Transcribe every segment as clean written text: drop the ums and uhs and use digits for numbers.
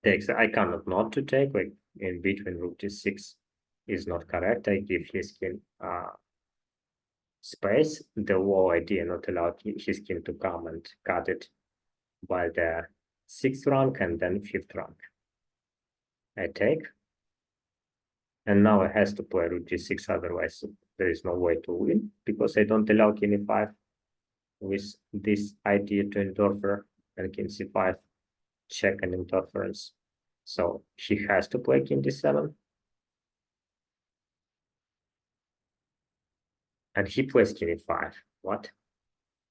takes. I cannot not to take, like in between rook d6 is not correct. I give his king space. The whole idea not allow his king to come and cut it by the 6th rank and then 5th rank. I take. And now it has to play rook g6, otherwise there is no way to win, because I don't allow king e5 with this idea to interfere, and king c5 check and interference. So he has to play king d7. And he plays king e5. What?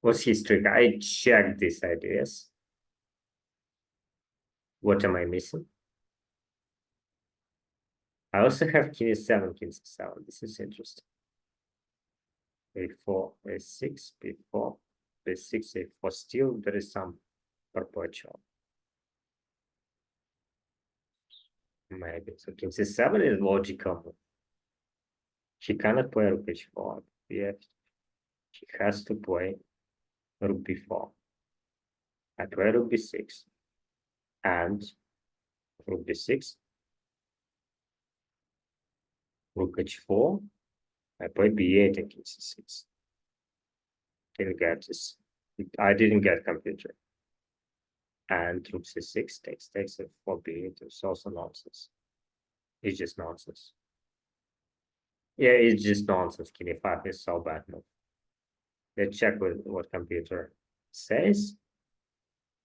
What's his trick? I checked these ideas. What am I missing? I also have king e7, king c7. This is interesting. a4, a6, b4, b6, a4. Still, there is some perpetual. Maybe. So king c7 is logical. He cannot play rook h4. Yeah. He has to play rook b4. I play rook b6. And rook b6. Rook h4. I play b8 and king c6. Didn't get this. I didn't get computer. And rook c6 takes f4 b8. It's also nonsense. It's just nonsense. Yeah, it's just nonsense. King e5 is so bad move. Let's check with what computer says.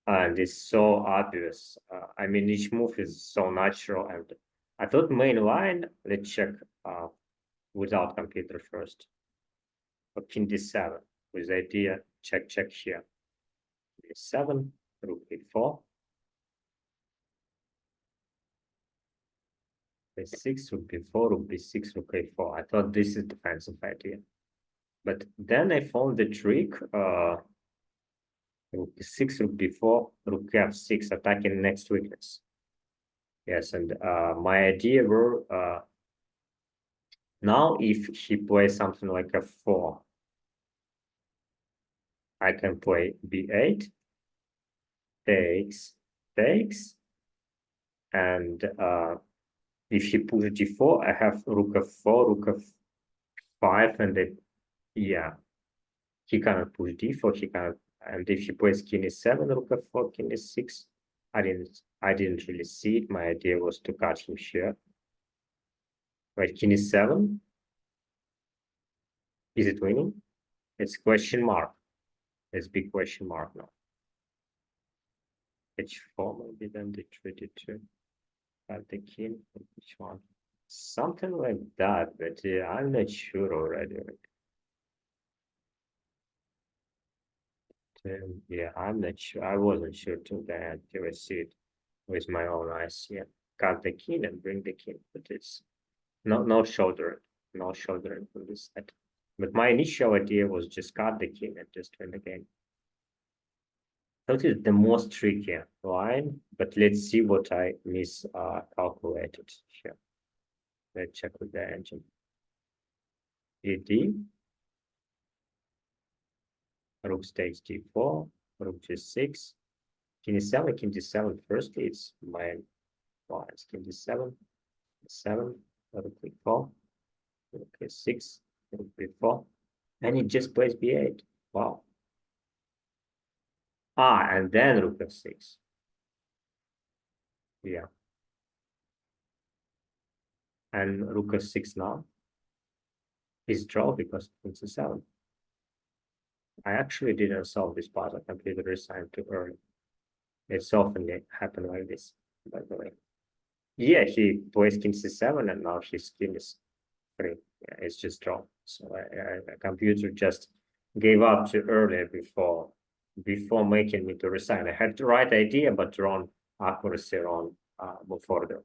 And it's so obvious. I mean, each move is so natural. And I thought main line, let's check without computer first. But king d7 with the idea, check here. d7, rook b4. b6, rook b4, rook b6, rook a4. I thought this is defensive idea. But then I found the trick, rook b6, rook b4, rook f6, attacking next weakness. Yes, and my idea were, now if he plays something like f4, I can play b8, takes, and if he pushes g4, I have rook f4, rook f5, and then, yeah, he cannot push d4, he cannot, and if he plays king e7, rook f4, king e6, I didn't really see it. My idea was to cut him here. Right, king e7. Is it winning? It's question mark. It's big question mark now. h4 maybe, then d3, d2. Got the king, h1. Something like that, but I'm not sure already. Yeah, I'm not sure. I wasn't sure till the end till I see it with my own eyes. Yeah, cut the king and bring the king, but it's no shouldering from this side. But my initial idea was just cut the king and just win the game. That is the most tricky line, but let's see what I miscalculated here. Let's check with the engine. ed, rook takes d4, rook g6, king e7, king d7. Firstly, it's my lines. King d7, 7, rook b4, rook a6, rook b4, and it just plays b8. Wow. And then rook f6. Yeah. And rook f6 now is draw because it's a 7. I actually didn't solve this part. I completely resigned too early. It's often happen like this, by the way. Yeah, he plays king c7 and now his king is 3. Yeah, it's just draw. So a computer just gave up too early before making me to resign. I had the right idea, but wrong accuracy, wrong move further.